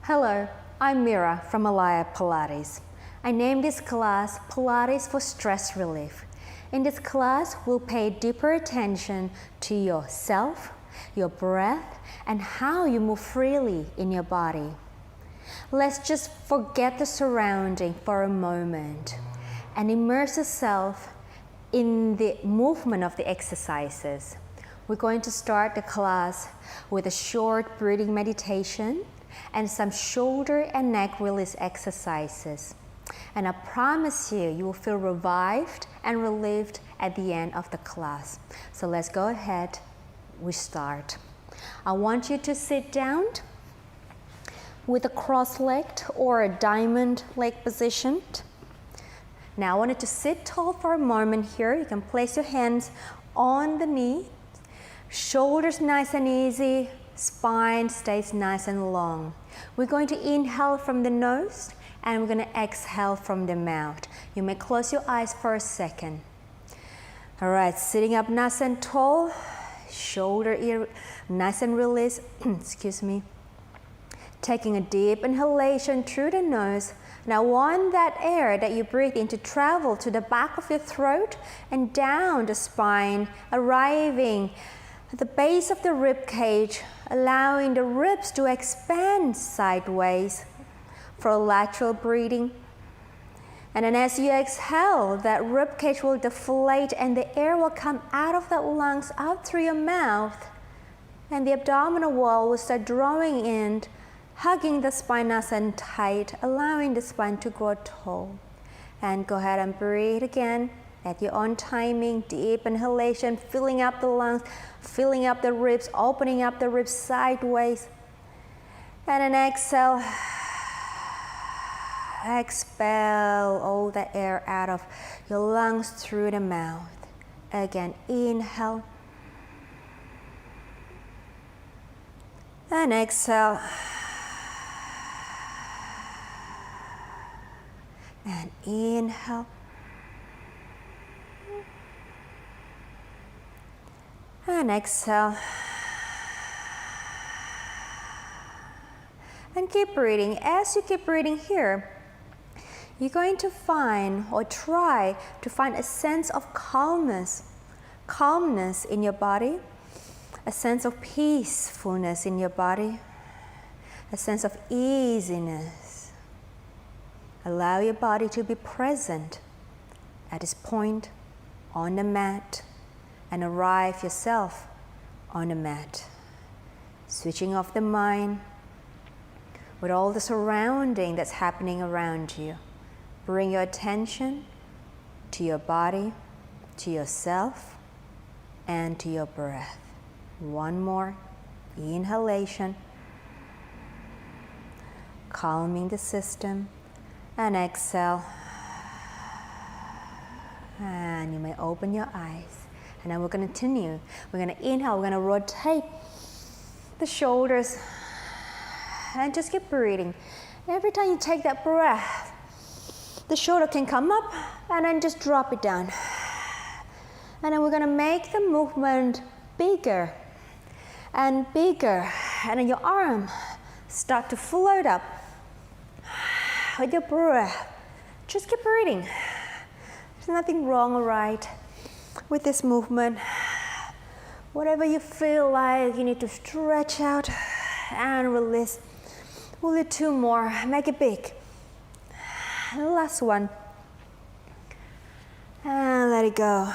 Hello, I'm Mira from Aalaya Pilates. I named this class Pilates for Stress Relief. In this class, we'll pay deeper attention to yourself, your breath, and how you move freely in your body. Let's just forget the surrounding for a moment and immerse yourself in the movement of the exercises. We're going to start the class with a short breathing meditation and some shoulder and neck release exercises. And I promise you, you will feel revived and relieved at the end of the class. So let's go ahead, we start. I want you to sit down with a cross-legged or a diamond leg position. Now I want you to sit tall for a moment here. You can place your hands on the knee, shoulders nice and easy, spine stays nice and long. We're going to inhale from the nose and we're going to exhale from the mouth. You may close your eyes for a second. All right, sitting up nice and tall, shoulder ear nice and released, excuse me. Taking a deep inhalation through the nose. Now want that air that you breathe in to travel to the back of your throat and down the spine, arriving at the base of the rib cage, allowing the ribs to expand sideways for lateral breathing. And then as you exhale, that rib cage will deflate and the air will come out of the lungs, out through your mouth. And the abdominal wall will start drawing in, hugging the spine nice and tight, allowing the spine to grow tall. And go ahead and breathe again at your own timing. Deep inhalation, filling up the lungs, filling up the ribs, opening up the ribs sideways. And then exhale. Expel all the air out of your lungs through the mouth. Again, inhale. And exhale. And inhale. And exhale. And keep breathing. As you keep breathing here, you're going to find or try to find a sense of calmness in your body, a sense of peacefulness in your body, a sense of easiness. Allow your body to be present at this point on the mat and arrive yourself on the mat. Switching off the mind with all the surrounding that's happening around you. Bring your attention to your body, to yourself, and to your breath. One more inhalation, calming the system, and exhale. And you may open your eyes. And then we're going to continue. We're going to inhale, we're going to rotate the shoulders, and just keep breathing. Every time you take that breath, the shoulder can come up and then just drop it down. And then we're going to make the movement bigger and bigger. And then your arm start to float up with your breath. Just keep breathing. There's nothing wrong or right with this movement. Whatever you feel like you need to stretch out and release. We'll do two more. Make it big. Last one. And let it go.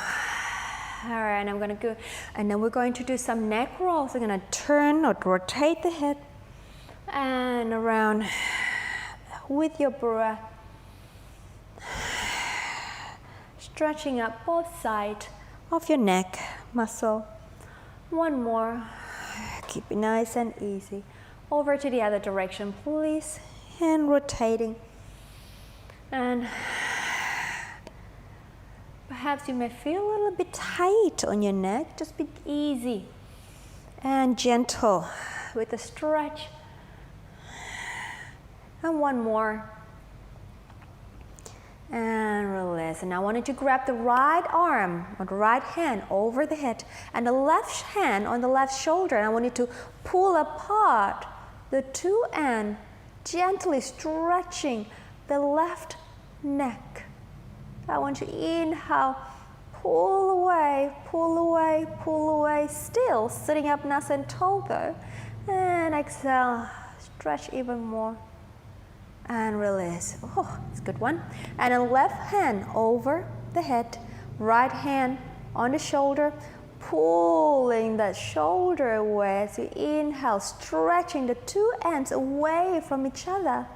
All right, and I'm going to go. And then we're going to do some neck rolls. We're going to turn or rotate the head and around with your breath. Stretching up both sides of your neck muscle. One more. Keep it nice and easy. Over to the other direction, please. And rotating. And perhaps you may feel a little bit tight on your neck. Just be easy and gentle with the stretch. And one more. And release. And I want you to grab the right arm or the right hand over the head and the left hand on the left shoulder. And I want you to pull apart the two ends gently stretching the left neck. I want you to inhale, pull away, pull away, pull away, still sitting up nice and tall though. And exhale, stretch even more. And release. Oh, it's a good one. And then left hand over the head, right hand on the shoulder, pulling that shoulder away as you inhale, stretching the two ends away from each other.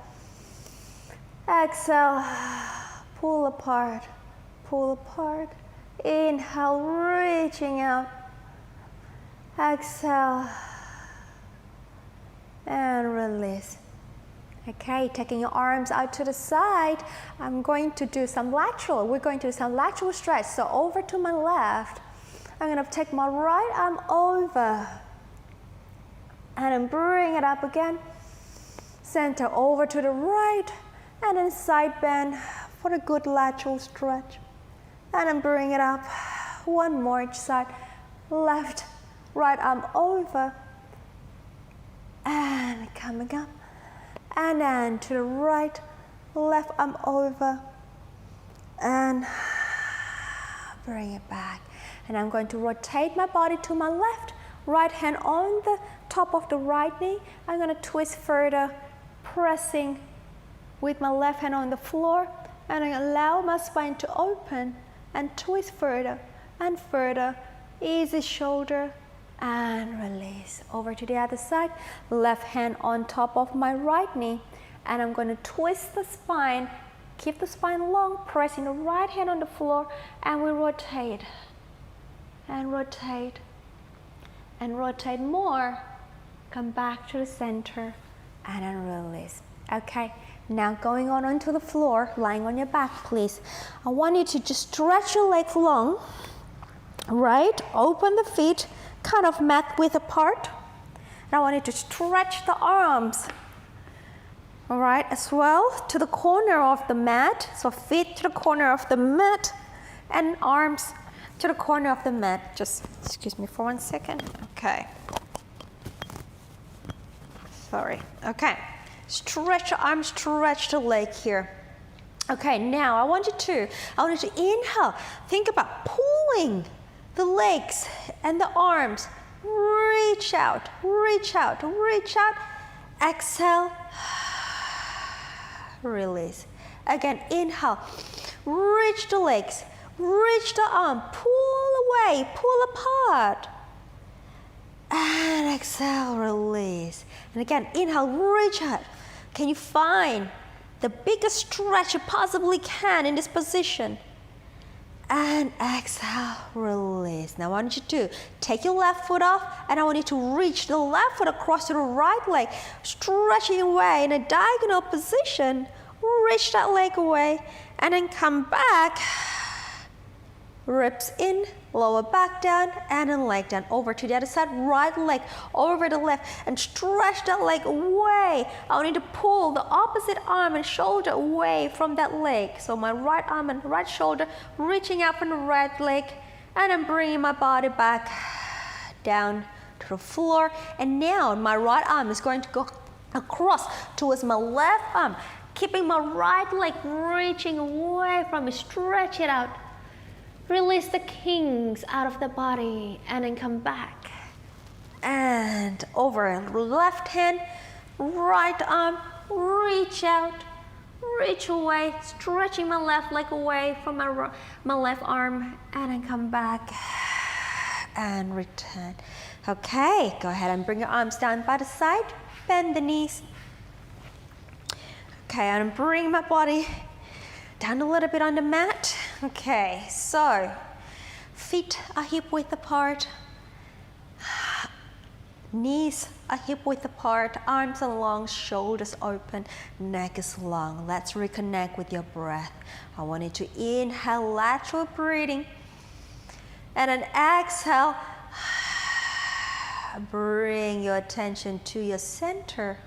Exhale, pull apart, pull apart. Inhale, reaching out. Exhale, and release. Okay, taking your arms out to the side, I'm going to do some lateral. We're going to do some lateral stretch. So over to my left, I'm going to take my right arm over and then bring it up again. Center over to the right and then side bend for a good lateral stretch. And then bring it up. One more each side. Left, right arm over and coming up. And then to the right, left arm over and bring it back. And I'm going to rotate my body to my left, right hand on the top of the right knee. I'm going to twist further, pressing with my left hand on the floor, and I allow my spine to open and twist further and further. Easy shoulder and release. Over to the other side, left hand on top of my right knee, and I'm going to twist the spine, keep the spine long, pressing the right hand on the floor, and we rotate and rotate and rotate more. Come back to the center and then release. Okay, now going on onto the floor, lying on your back, please. I want you to just stretch your legs long, right? Open the feet, kind of mat width apart. And I want you to stretch the arms, all right, as well to the corner of the mat. So feet to the corner of the mat and arms to the corner of the mat. Just excuse me for 1 second. Okay. Sorry. Okay. Stretch the arm, stretch the leg here. Okay, now I want you to inhale. Think about pulling the legs and the arms. Reach out, reach out, reach out. Exhale. Release. Again, inhale. Reach the legs, reach the arm, pull away, pull apart. And exhale, release. And again, inhale, reach out. Can you find the biggest stretch you possibly can in this position? And exhale, release. Now I want you to take your left foot off, and I want you to reach the left foot across to the right leg, stretching away in a diagonal position. Reach that leg away, and then come back. Ribs in, lower back down, and then leg down. Over to the other side, right leg over the left, and stretch that leg away. I want you to pull the opposite arm and shoulder away from that leg. So my right arm and right shoulder reaching up from the right leg, and then bringing my body back down to the floor. And now my right arm is going to go across towards my left arm, keeping my right leg reaching away from me. Stretch it out. Release the kinks out of the body, and then come back. And over, left hand, right arm, reach out, reach away, stretching my left leg away from my left arm, and then come back and return. Okay, go ahead and bring your arms down by the side, bend the knees. Okay, and bring my body down a little bit on the mat. Okay, so feet are hip width apart, knees are hip width apart, arms are long, shoulders open, neck is long. Let's reconnect with your breath. I want you to inhale, lateral breathing, and then exhale. Bring your attention to your center.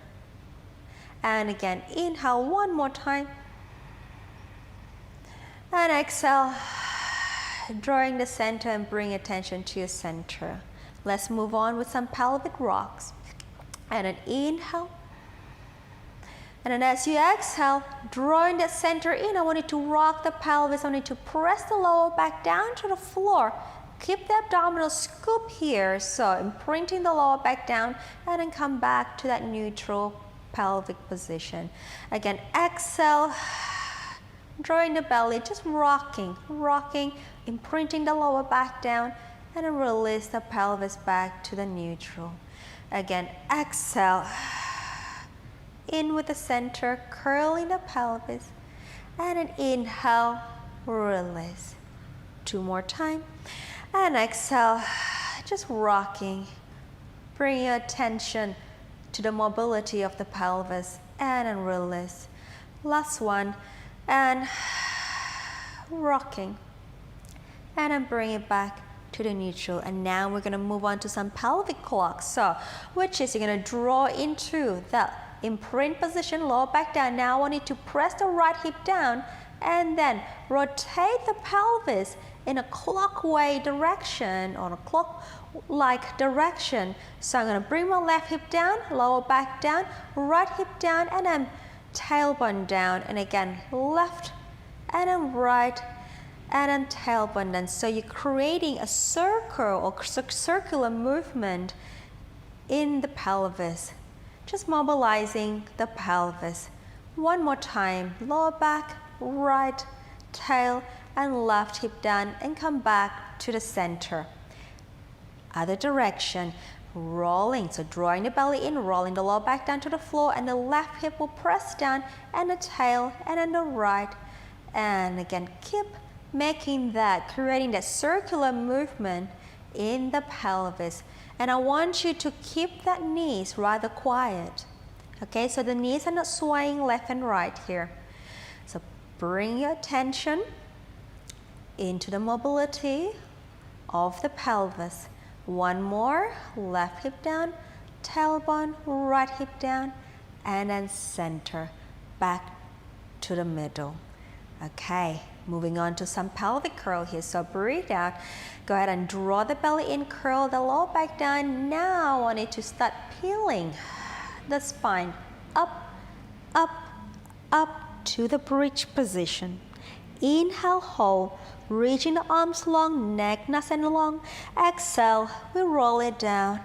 And again, inhale one more time. And exhale, drawing the center and bring attention to your center. Let's move on with some pelvic rocks. And an inhale. And then as you exhale, drawing the center in, I want you to rock the pelvis. I want you to press the lower back down to the floor. Keep the abdominal scoop here, so imprinting the lower back down, and then come back to that neutral pelvic position. Again, exhale, drawing the belly, just rocking, imprinting the lower back down, and then release the pelvis back to the neutral. Again, exhale, in with the center, curling the pelvis, and then inhale, release. 2 more times. And exhale, just rocking. Bring your attention to the mobility of the pelvis and then release. Last one, and rocking. And then bring it back to the neutral. And now we're gonna move on to some pelvic clocks. So, which is you're gonna draw into that imprint position, lower back down. Now I want you to press the right hip down and then rotate the pelvis in a clockwise direction or a clock-like direction. So I'm going to bring my left hip down, lower back down, right hip down, and then tailbone down. And again, left and then right and then tailbone down. So you're creating a circle or circular movement in the pelvis. Just mobilizing the pelvis. One more time, lower back, right, tail, and left hip down, and come back to the center. Other direction, rolling, so drawing the belly in, rolling the lower back down to the floor, and the left hip will press down, and the tail, and then the right. And again, keep making that, creating that circular movement in the pelvis. And I want you to keep that knees rather quiet. Okay, so the knees are not swaying left and right here. So bring your attention into the mobility of the pelvis. One more, left hip down, tailbone, right hip down, and then center, back to the middle. Okay, moving on to some pelvic curl here. So breathe out, go ahead and draw the belly in, curl the lower back down. Now I want you to start peeling the spine up, up, up to the bridge position. Inhale, hold, reaching the arms long, neck nice and long. Exhale, we roll it down.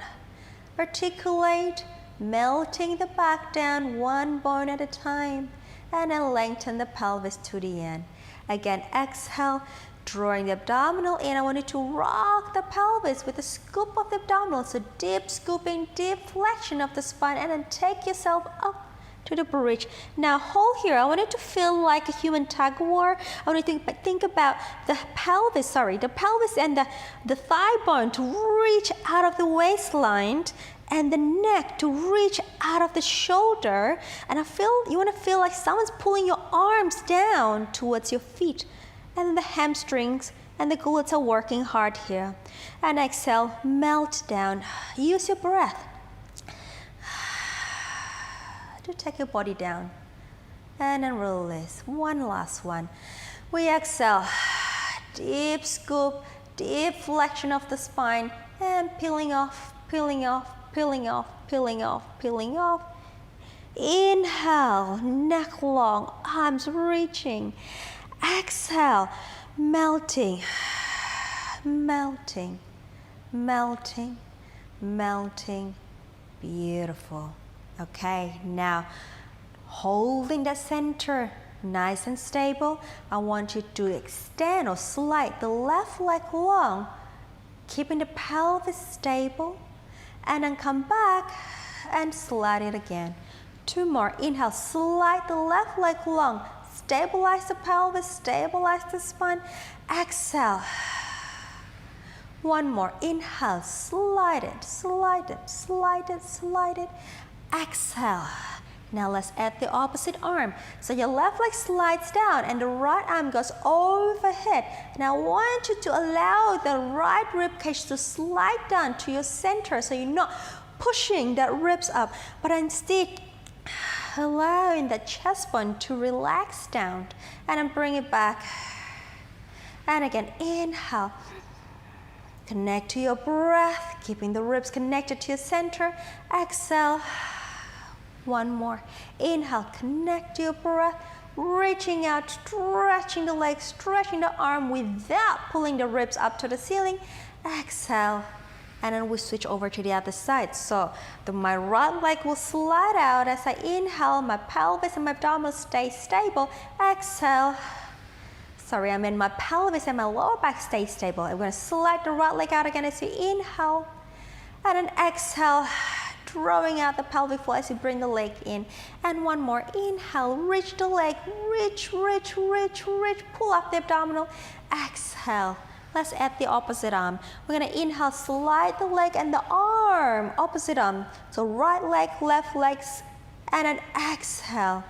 Articulate, melting the back down, one bone at a time. And then lengthen the pelvis to the end. Again, exhale, drawing the abdominal in. I want you to rock the pelvis with the scoop of the abdominal. So deep scooping, deep flexion of the spine, and then take yourself up to the bridge. Now hold here. I want you to feel like a human tug of war. I want you to think about the pelvis and the thigh bone to reach out of the waistline, and the neck to reach out of the shoulder. And you want to feel like someone's pulling your arms down towards your feet. And then the hamstrings and the glutes are working hard here. And exhale, melt down. Use your breath to take your body down. And then release. One last one. We exhale. Deep scoop, deep flexion of the spine, and peeling off, peeling off, peeling off, peeling off, peeling off. Inhale, neck long, arms reaching. Exhale, melting, melting, melting, melting. Beautiful. Okay, now holding the center nice and stable, I want you to extend or slide the left leg long, keeping the pelvis stable, and then come back and slide it again. 2 more. Inhale, slide the left leg long, stabilize the pelvis, stabilize the spine. Exhale. 1 more. Inhale, slide it, slide it, slide it, slide it. Exhale. Now let's add the opposite arm. So your left leg slides down and the right arm goes overhead. Now I want you to allow the right rib cage to slide down to your center, so you're not pushing that ribs up, but instead allowing the chest bone to relax down, and then bring it back. And again, inhale. Connect to your breath, keeping the ribs connected to your center. Exhale. One more. Inhale, connect your breath, reaching out, stretching the legs, stretching the arm without pulling the ribs up to the ceiling. Exhale, and then we switch over to the other side. So my right leg will slide out as I inhale, my pelvis and my abdominals stay stable. Exhale. Sorry, I mean my pelvis and my lower back stay stable. I'm going to slide the right leg out again as you inhale, and then exhale, drawing out the pelvic floor as you bring the leg in. And one more. Inhale, reach the leg, reach, reach, reach, reach, pull up the abdominal. Exhale. Let's add the opposite arm. We're going to inhale, slide the leg and the arm, opposite arm. So right leg, left legs, and then exhale.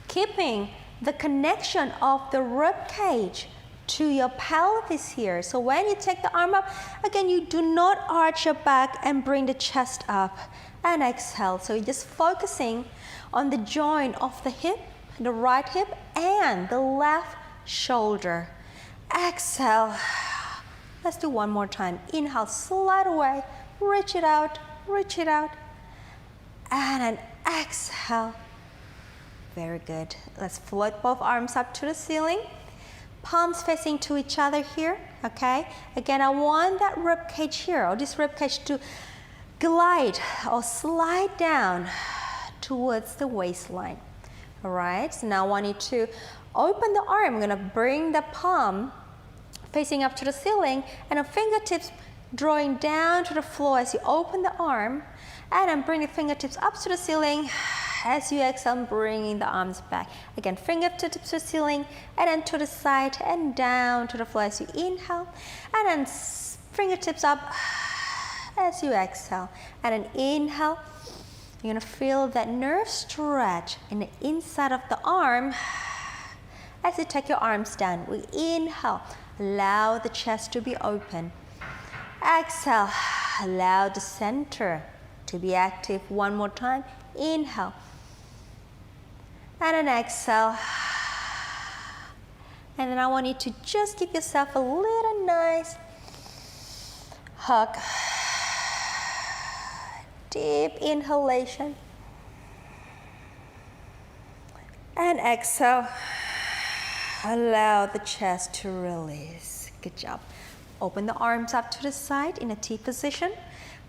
Keeping the connection of the rib cage to your pelvis here. So when you take the arm up, again, you do not arch your back and bring the chest up. And exhale. So you're just focusing on the joint of the hip, the right hip, and the left shoulder. Exhale. Let's do one more time. Inhale, slide away, reach it out, and then exhale. Very good. Let's float both arms up to the ceiling. Palms facing to each other here, okay? Again, I want that rib cage here, or this rib cage to glide or slide down towards the waistline. All right, so now I want you to open the arm. I'm gonna bring the palm facing up to the ceiling and the fingertips drawing down to the floor as you open the arm, and then bring the fingertips up to the ceiling. As you exhale, bringing the arms back. Again, fingertips to the ceiling, and then to the side and down to the floor as you inhale, and then fingertips up as you exhale. And then inhale, you're gonna feel that nerve stretch in the inside of the arm as you take your arms down. We inhale, allow the chest to be open. Exhale, allow the center to be active. One more time, inhale. And then exhale. And then I want you to just give yourself a little nice hug. Deep inhalation. And exhale. Allow the chest to release. Good job. Open the arms up to the side in a T position.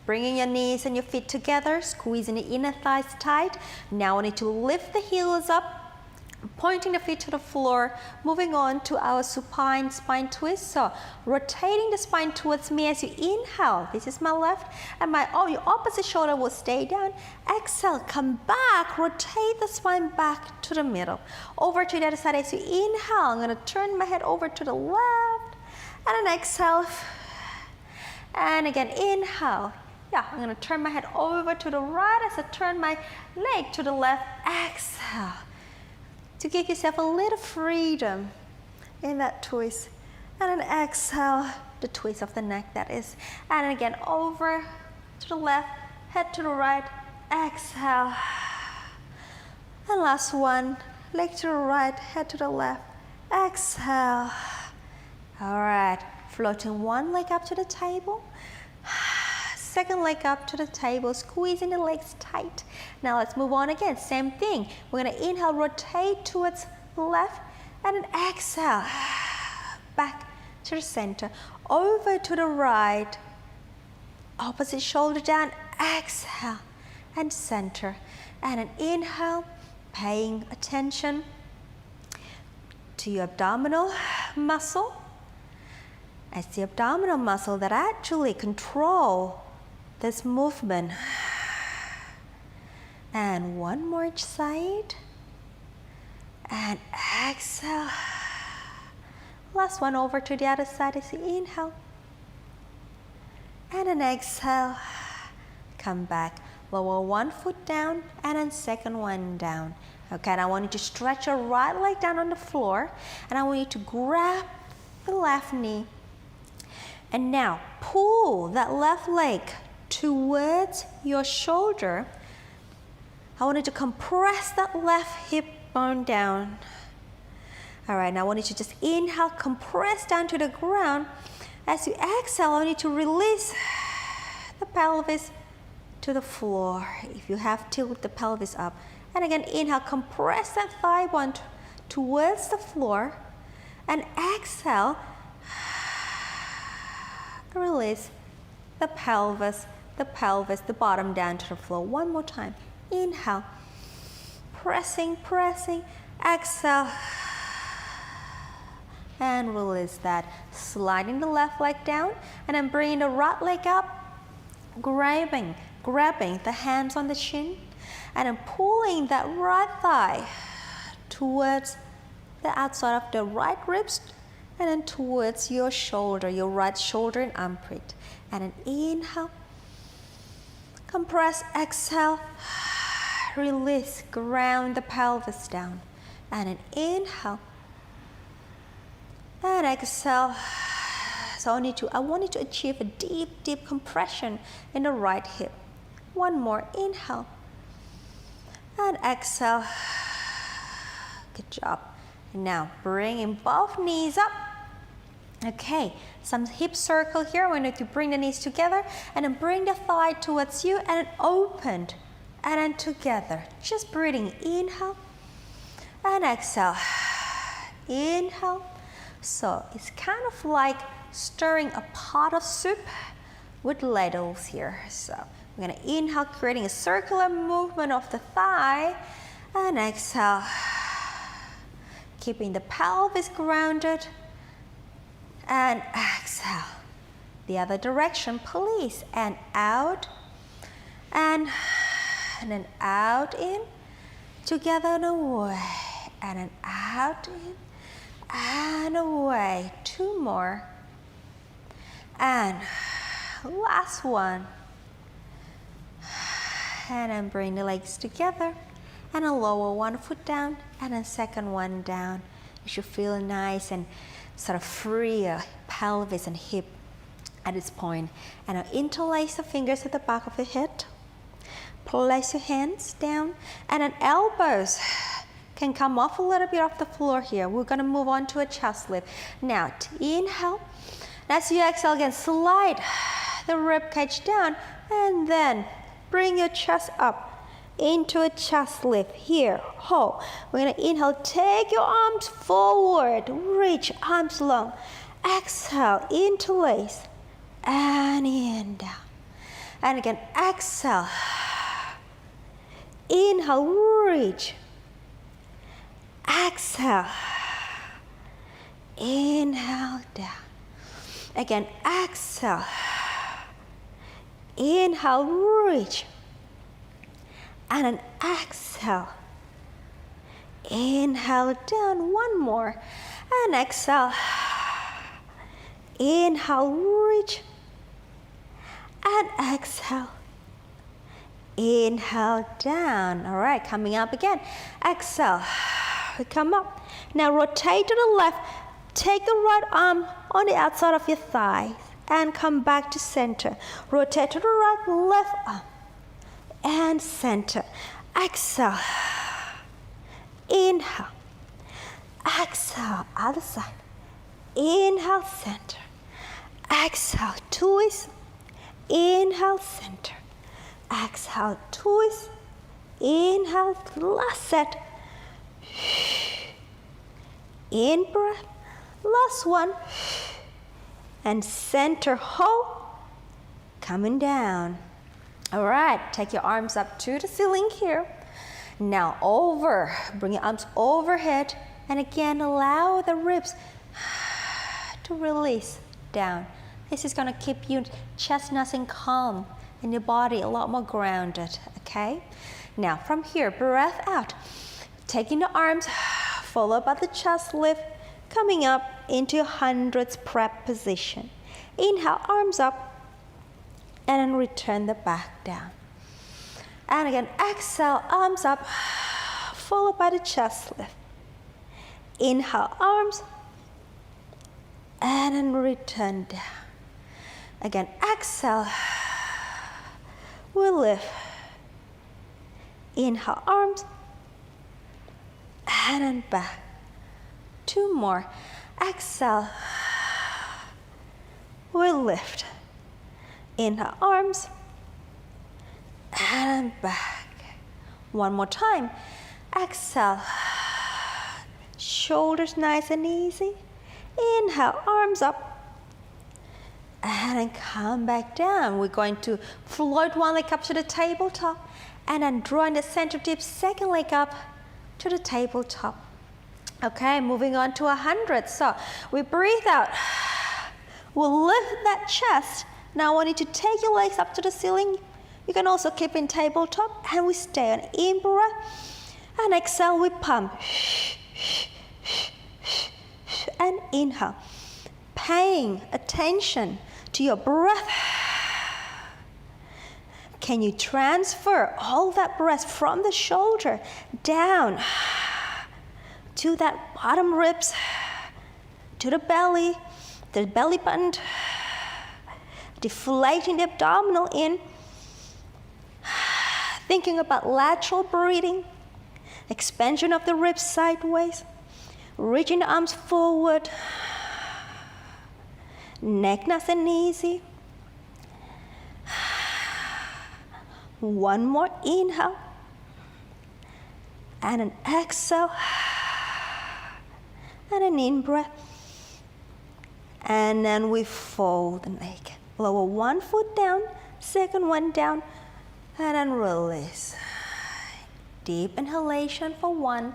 Bringing your knees and your feet together, squeezing the inner thighs tight. Now I need to lift the heels up, pointing the feet to the floor, moving on to our supine spine twist. So rotating the spine towards me as you inhale. This is my left, and your opposite shoulder will stay down. Exhale, come back, rotate the spine back to the middle. Over to the other side as you inhale. I'm gonna turn my head over to the left, and then exhale. And again, inhale. Yeah, I'm gonna turn my head over to the right as I turn my leg to the left. Exhale. To give yourself a little freedom in that twist. And then exhale, the twist of the neck, that is. And again, over to the left, head to the right. Exhale. And last one, leg to the right, head to the left. Exhale. All right, floating one leg up to the table. Second leg up to the table, squeezing the legs tight. Now let's move on again, same thing. We're gonna inhale, rotate towards the left, and then exhale, back to the center, over to the right, opposite shoulder down, exhale, and center. And an inhale, paying attention to your abdominal muscle. It's the abdominal muscle that actually control this movement. And one more each side. And exhale. Last one over to the other side as you inhale. And then exhale. Come back. Lower one foot down and then second one down. Okay, and I want you to stretch your right leg down on the floor. And I want you to grab the left knee. And now pull that left leg towards your shoulder. I want you to compress that left hip bone down. All right, now I want you to just inhale, compress down to the ground. As you exhale, I want you to release the pelvis to the floor. If you have, tilt the pelvis up. And again, inhale, compress that thigh bone towards the floor. And exhale, release the pelvis, the bottom down to the floor. One more time. Inhale, pressing, exhale, and release that. Sliding the left leg down, and then bringing the right leg up, grabbing the hands on the shin, and then pulling that right thigh towards the outside of the right ribs, and then towards your shoulder, your right shoulder and armpit. And then inhale, compress, exhale, release, ground the pelvis down. And then inhale, and exhale. So I want you to achieve a deep compression in the right hip. One more, inhale, and exhale. Good job. Now bringing both knees up. Okay, some hip circle here. I want you to bring the knees together and then bring the thigh towards you and then open and then together. Just breathing. Inhale and exhale. Inhale. So it's kind of like stirring a pot of soup with ladles here. So we're going to inhale, creating a circular movement of the thigh, and exhale, keeping the pelvis grounded, and exhale. The other direction, please. And out, and then out, in, together and away, and then out, in, and away. Two more. And last one. And then bring the legs together, and then lower one foot down, and then second one down. You should feel nice and sort of free your pelvis and hip at this point. And now interlace the fingers at the back of the head. Place your hands down, and then elbows can come off a little bit off the floor here. We're going to move on to a chest lift. Now, inhale. As you exhale again, slide the rib cage down, and then bring your chest up into a chest lift here. Hold. We're going to inhale, take your arms forward, reach arms long. Exhale, interlace, and in, down. And again, exhale. Inhale, reach. Exhale. Inhale, down. Again, exhale. Inhale, reach. And then exhale. Inhale, down. One more. And exhale. Inhale, reach. And exhale. Inhale, down. All right, coming up again. Exhale. We come up. Now rotate to the left. Take the right arm on the outside of your thigh and come back to center. Rotate to the right, left arm, and center. Exhale. Inhale. Exhale, other side. Inhale, center. Exhale, twist. Inhale, center. Exhale, twist. Inhale, last set. In breath. Last one. And center, hold. Coming down. All right, take your arms up to the ceiling here. Now over, bring your arms overhead, and again allow the ribs to release down. This is gonna keep your chest nice and calm and your body a lot more grounded, okay? Now from here, breath out. Taking the arms, followed by the chest lift, coming up into hundreds prep position. Inhale, arms up, and then return the back down. And again, exhale, arms up, followed by the chest lift. Inhale, arms, and then return down. Again, exhale, we lift. Inhale, arms, and then back. Two more. Exhale, we lift. Inhale, arms, and back. One more time. Exhale. Shoulders nice and easy. Inhale, arms up. And then come back down. We're going to float one leg up to the tabletop and then drawing the center dip, second leg up to the tabletop. Okay, moving on to 100. So we breathe out. We'll lift that chest. Now I want you to take your legs up to the ceiling. You can also keep in tabletop and we stay on in-breath. And exhale, we pump. And inhale. Paying attention to your breath. Can you transfer all that breath from the shoulder down to that bottom ribs, to the belly button, deflating the abdominal in, thinking about lateral breathing, expansion of the ribs sideways, reaching the arms forward, neck nice and easy. One more inhale and an exhale and an in-breath. And then we fold the leg. Lower one foot down, second one down, and then release. Deep inhalation for 1.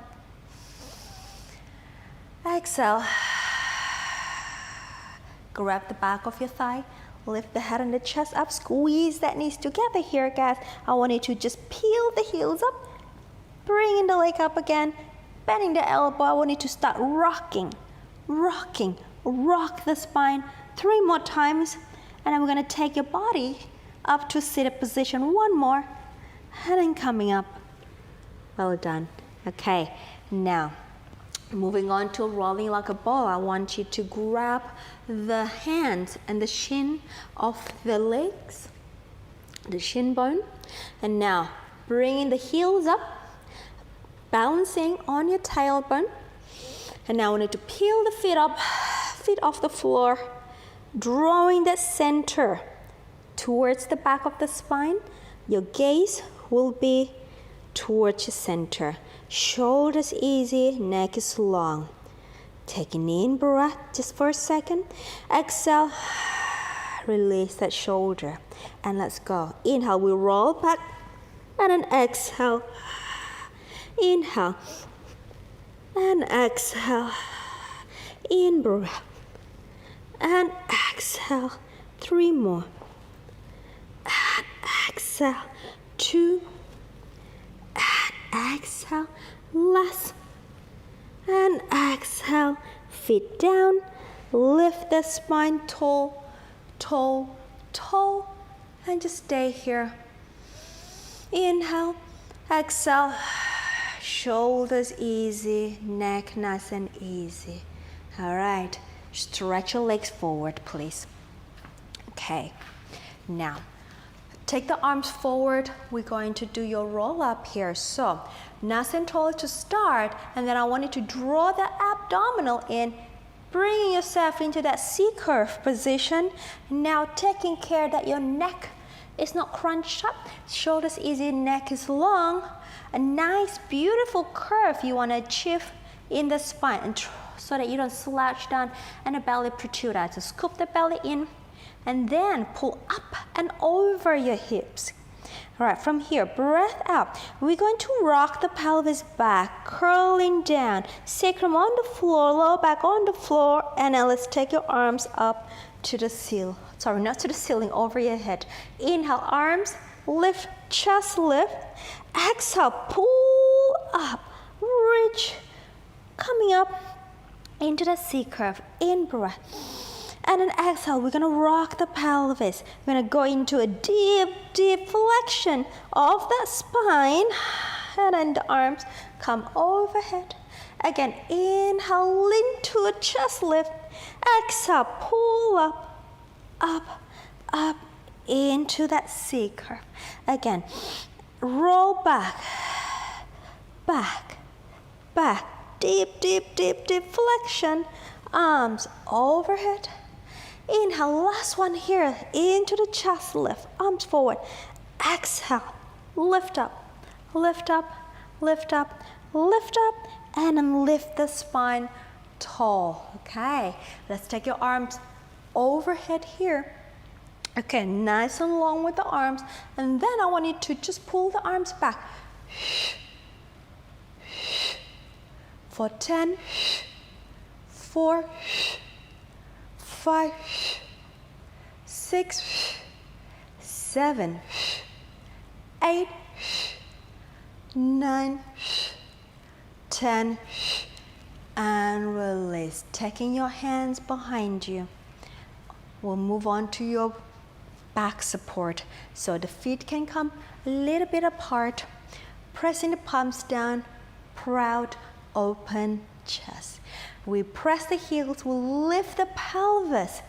Exhale. Grab the back of your thigh. Lift the head and the chest up. Squeeze that knees together here, guys. I want you to just peel the heels up. Bringing the leg up again. Bending the elbow. I want you to start rocking. Rock the spine 3 more times. And then we're going to take your body up to seated position 1 more. And then coming up. Well done. Okay, now moving on to rolling like a ball. I want you to grab the hands and the shin of the legs, the shin bone. And now bringing the heels up, balancing on your tailbone. And now we need to peel the feet off the floor, drawing the center towards the back of the spine. Your gaze will be towards your center. Shoulders easy, neck is long. Taking in breath just for a second. Exhale, release that shoulder. And let's go. Inhale, we roll back. And then exhale. Inhale. And exhale. In breath. And exhale. 3 more. And exhale. 2. And exhale. Last. And exhale. Feet down. Lift the spine tall, tall, tall. And just stay here. Inhale. Exhale. Shoulders easy. Neck nice and easy. All right. Stretch your legs forward, please. Okay. Now, take the arms forward. We're going to do your roll up here. So, nice and tall to start. And then I want you to draw the abdominal in, bringing yourself into that C-curve position. Now, taking care that your neck is not crunched up. Shoulders easy, neck is long. A nice, beautiful curve you want to achieve in the spine, and so that you don't slouch down and the belly protrude out. So scoop the belly in and then pull up and over your hips. All right, from here, breath out. We're going to rock the pelvis back, curling down, sacrum on the floor, lower back on the floor, and now let's take your arms up to the ceiling. Sorry, not to the ceiling, over your head. Inhale, arms, lift, chest lift. Exhale, pull up, reach, coming up into the C-curve, in breath. And then exhale, we're gonna rock the pelvis. We're gonna go into a deep, deep flexion of that spine. And then the arms come overhead. Again, inhale, lean to a chest lift. Exhale, pull up, up, up into that C-curve. Again, roll back, back, back. Deep, deep, deep, deep flexion. Arms overhead. Inhale, last one here. Into the chest lift. Arms forward. Exhale. lift up, lift up, lift up, lift up, and then lift the spine tall. Okay, let's take your arms overhead here. Okay, nice and long with the arms, and then I want you to just pull the arms back for 10, 4, 5, 6, 7, 8, 9, 10, and release. Taking your hands behind you. We'll move on to your back support, so the feet can come a little bit apart, pressing the palms down, proud, open chest. We press the heels, we lift the pelvis.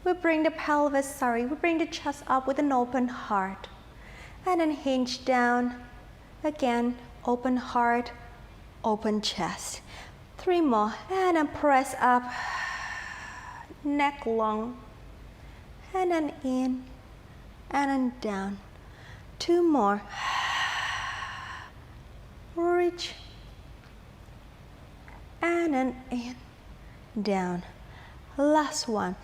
We bring the chest up with an open heart. And then hinge down. Again, open heart, open chest. 3 more, and then press up, neck long. And then in, and then down. 2 more. Reach, and then in, down. Last one.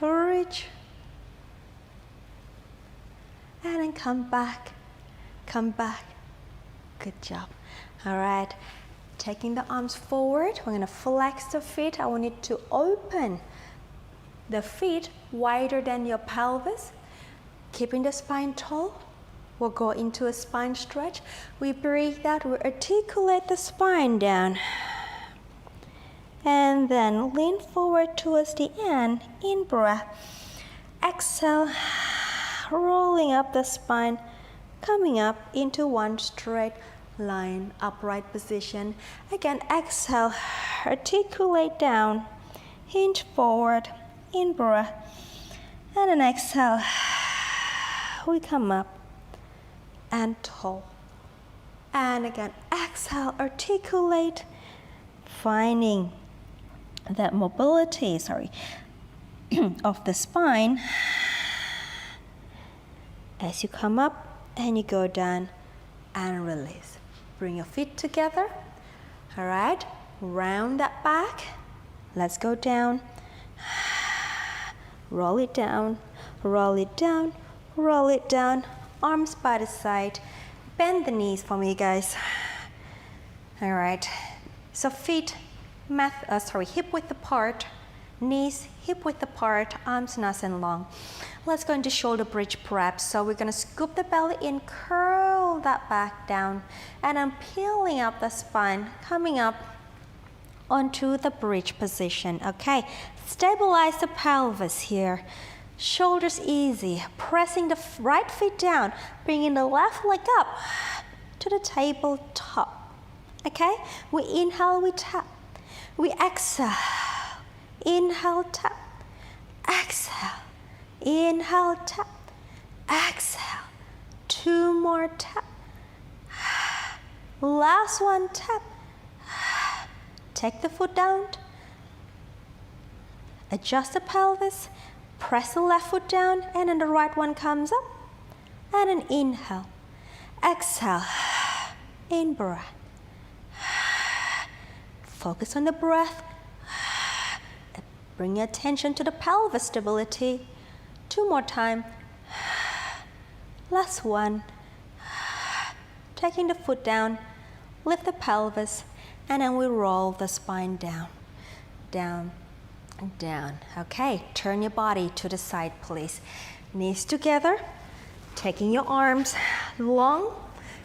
Reach, and then come back, come back. Good job. All right, taking the arms forward, we're gonna flex the feet. I want you to open the feet wider than your pelvis, keeping the spine tall. We'll go into a spine stretch. We breathe out, we articulate the spine down. And then lean forward towards the end, in breath. Exhale, rolling up the spine, coming up into one straight line, upright position. Again, exhale, articulate down, hinge forward, in breath. And then exhale, we come up and tall. And again, exhale, articulate, finding that mobility, of the spine as you come up and you go down and release. Bring your feet together. All right, round that back. Let's go down. Roll it down, roll it down, roll it down. Arms by the side. Bend the knees for me, guys. All right, so feet hip width apart, knees hip width apart, arms nice and long. Let's go into shoulder bridge prep. So we're gonna scoop the belly in, curl that back down, and I'm peeling up the spine, coming up onto the bridge position. Okay, stabilize the pelvis here. Shoulders easy, pressing the right foot down, bringing the left leg up to the tabletop. Okay, we inhale, we tap. We exhale, inhale, tap, exhale, inhale, tap, exhale, 2 more tap, last one tap, take the foot down, adjust the pelvis, press the left foot down, and then the right one comes up, and then inhale, exhale, in breath. Focus on the breath. Bring your attention to the pelvis stability. 2 more times. Last one. Taking the foot down, lift the pelvis, and then we roll the spine down, down, down. Okay, turn your body to the side, please. Knees together, taking your arms long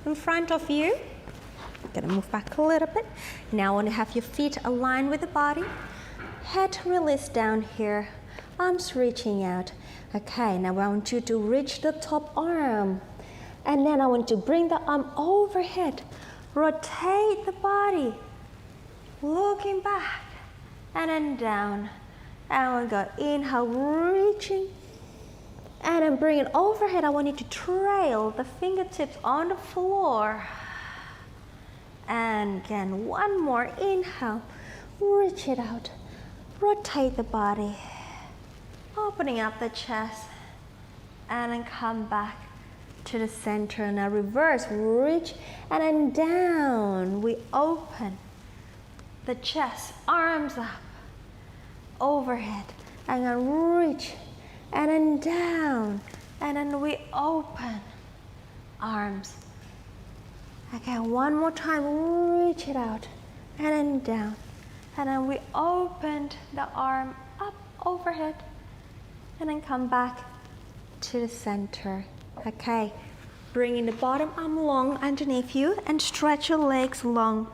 in front of you. Gonna move back a little bit. Now I want to have your feet aligned with the body. Head release down here. Arms reaching out. Okay, now I want you to reach the top arm. And then I want you to bring the arm overhead. Rotate the body. Looking back. And then down. And we go inhale, reaching. And then bring it overhead. I want you to trail the fingertips on the floor. And again, one more inhale, reach it out, rotate the body, opening up the chest, and then come back to the center. Now reverse, reach and then down. We open the chest, arms up, overhead, and then reach and then down, and then we open, arms. Okay, one more time, reach it out, and then down, and then we opened the arm up, overhead, and then come back to the center. Okay, bringing the bottom arm long underneath you and stretch your legs long.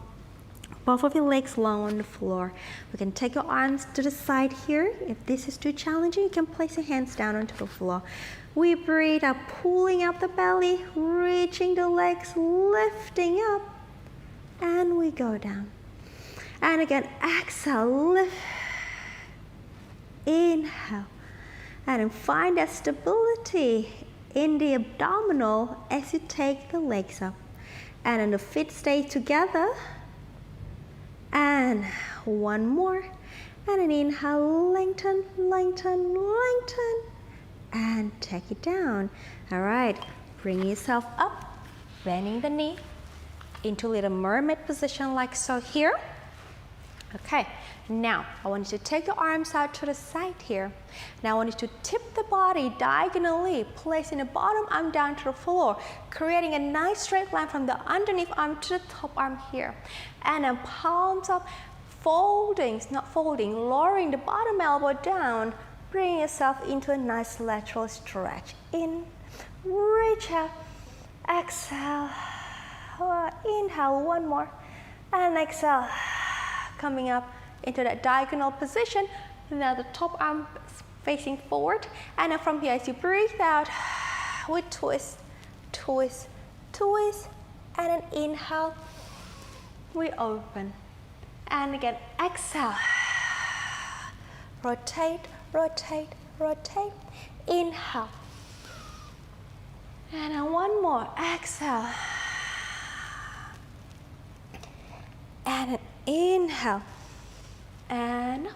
Both of your legs long on the floor. We can take your arms to the side here. If this is too challenging, you can place your hands down onto the floor. We breathe out, pulling up the belly, reaching the legs, lifting up, and we go down. And again, exhale, lift, inhale, and then find that stability in the abdominal as you take the legs up. And then the feet stay together. And one more, and an inhale, lengthen, lengthen, lengthen, and take it down. All right, bring yourself up, bending the knee into little mermaid position like so here. Okay, now I want you to take your arms out to the side here. Now I want you to tip the body diagonally, placing the bottom arm down to the floor, creating a nice straight line from the underneath arm to the top arm here. And then palms up, folding, not folding, lowering the bottom elbow down, bring yourself into a nice lateral stretch. In, reach out, exhale, inhale, one more, and exhale. Coming up into that diagonal position. Now the top arm is facing forward. And then from here, as you breathe out, we twist, twist, twist. And then inhale, we open. And again, exhale. Rotate, rotate, rotate. Inhale. And then one more, exhale. And then inhale, and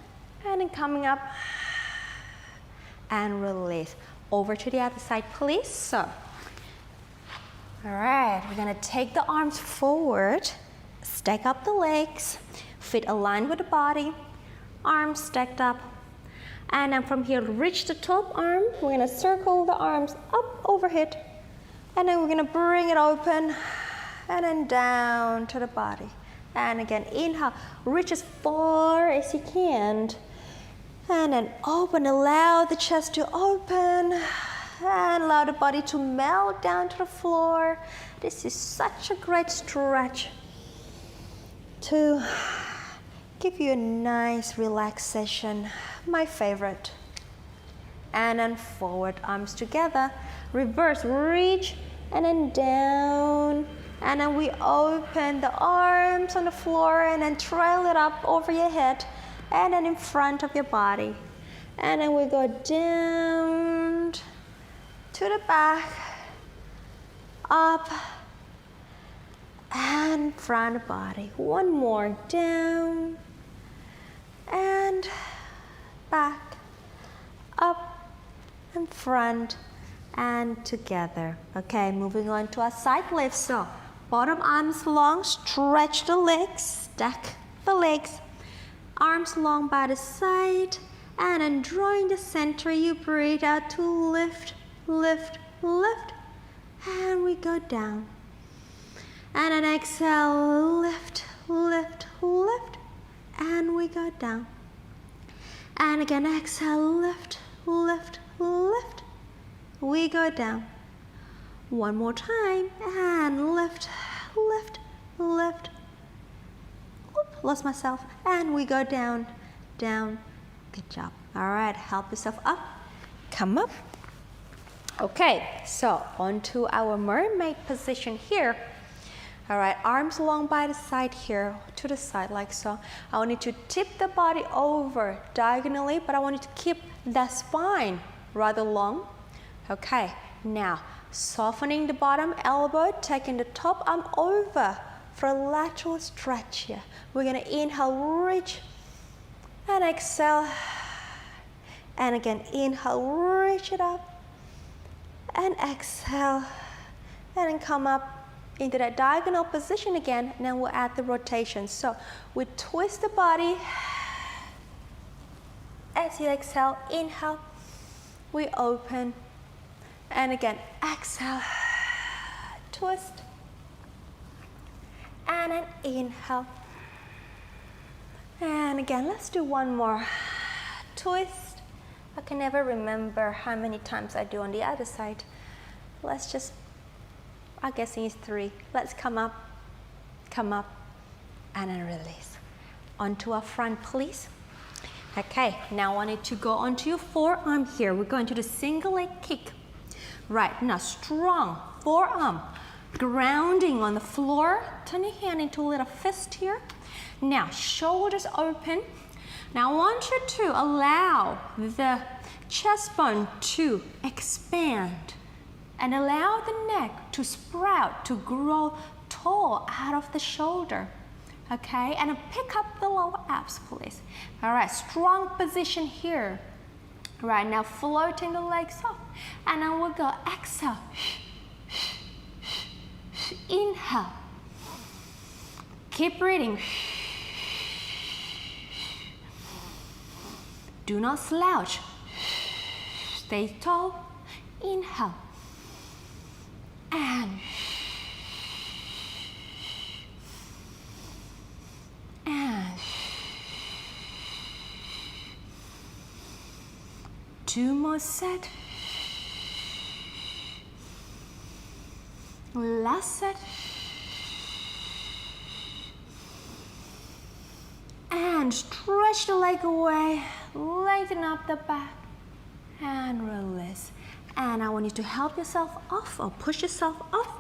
then coming up, and release. Over to the other side, please. So, all right, we're gonna take the arms forward, stack up the legs, feet aligned with the body, arms stacked up, and then from here, reach the top arm. We're gonna circle the arms up overhead, and then we're gonna bring it open, and then down to the body. And again, inhale, reach as far as you can. And then open, allow the chest to open. And allow the body to melt down to the floor. This is such a great stretch to give you a nice relaxation. My favorite. And then forward, arms together. Reverse, reach, and then down. And then we open the arms on the floor and then trail it up over your head and then in front of your body. And then we go down to the back, up, and front of the body. One more, down, and back, up, and front, and together. Okay, moving on to our side lifts. So, bottom arms long, stretch the legs, stack the legs, arms long by the side, and then drawing the center, you breathe out to lift, lift, lift, and we go down. And then exhale, lift, lift, lift, and we go down. And again, exhale, lift, lift, lift, we go down. One more time, and lift, lift, lift. Oop, lost myself. And we go down, down. Good job. All right, help yourself up. Come up. Okay, so onto our mermaid position here. All right, arms long by the side here, to the side like so. I want you to tip the body over diagonally, but I want you to keep the spine rather long. Okay, now softening the bottom elbow, taking the top arm over for a lateral stretch here. We're gonna inhale, reach, and exhale. And again, inhale, reach it up, and exhale. and then come up into that diagonal position again, and then we'll add the rotation. So we twist the body. As you exhale, inhale, we open, and again, exhale, twist, and then inhale. And again, let's do one more. Twist. I can never remember how many times I do on the other side. Let's just, I guess it's 3. Let's come up, and then release. Onto our front, please. Okay, now I want you to go onto your forearm here. We're going to the single leg kick. Right, now strong forearm, grounding on the floor. Turn your hand into a little fist here. Now, shoulders open. Now I want you to allow the chest bone to expand and allow the neck to sprout, to grow tall out of the shoulder. Okay, and pick up the lower abs, please. All right, strong position here. Right, now floating the legs up. And now we'll go exhale. Inhale. Keep breathing. Do not slouch. Stay tall. Inhale. And 2 more set. Last set. And stretch the leg away, lighten up the back, and release. And I want you to help yourself off or push yourself off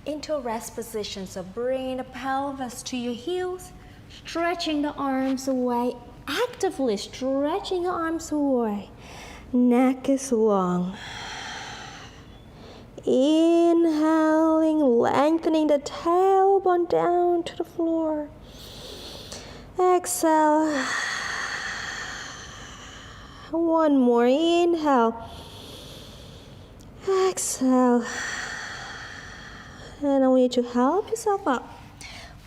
into a rest position. So bring the pelvis to your heels, stretching the arms away, actively stretching the arms away. Neck is long. Inhaling, lengthening the tailbone down to the floor. Exhale. One more. Inhale. Exhale. And I want you to help yourself up.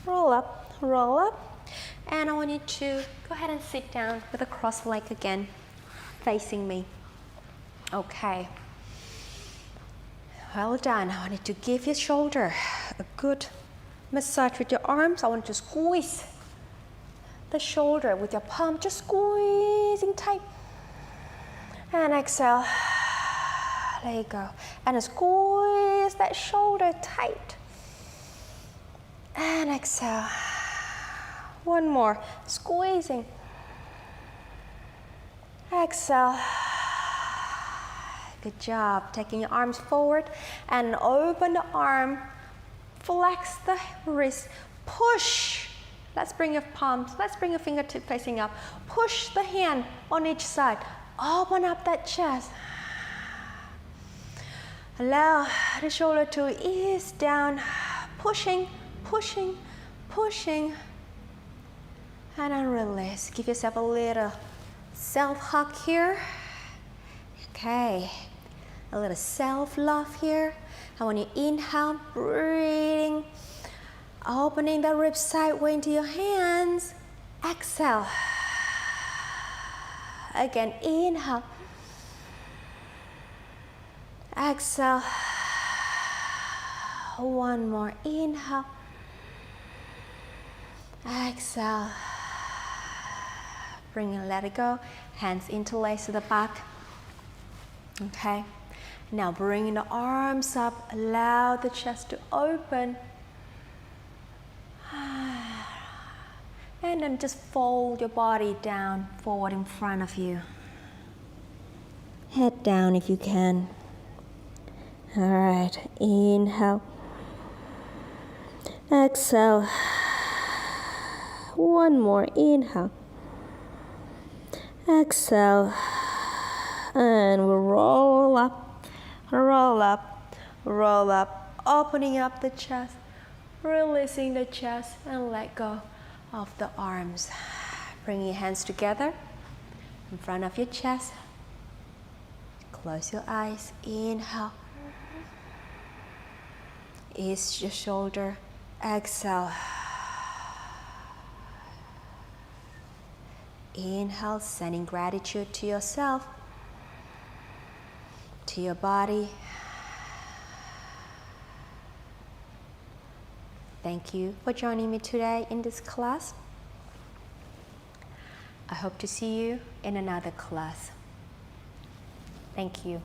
Roll up, roll up. And I want you to go ahead and sit down with a crossed leg again, facing me. Okay. Well done. I want you to give your shoulder a good massage with your arms. I want you to squeeze the shoulder with your palm, just squeezing tight. And exhale. There you go. And squeeze that shoulder tight. And exhale. One more. Squeezing. Exhale. Good job. Taking your arms forward and open the arm. Flex the wrist. Push. Let's bring your palms. Let's bring your fingertips facing up. Push the hand on each side. Open up that chest. Allow the shoulder to ease down. Pushing, pushing, pushing. And then release. Give yourself a little self-hug here. Okay. A little self-love here. I want you to inhale, breathing. Opening the ribs sideways into your hands. Exhale. Again, inhale. Exhale. One more. Inhale. Exhale. Bring and let it go. Hands interlace to the back. Okay. Now bring the arms up. Allow the chest to open. And then just fold your body down, forward in front of you. Head down if you can. All right, inhale. Exhale. One more, inhale. Exhale. And we'll roll up, roll up, roll up, opening up the chest, releasing the chest, and let go of the arms. Bring your hands together in front of your chest. Close your eyes. Inhale. Ease your shoulder. Exhale. Inhale, sending gratitude to yourself, to your body. Thank you for joining me today in this class. I hope to see you in another class. Thank you.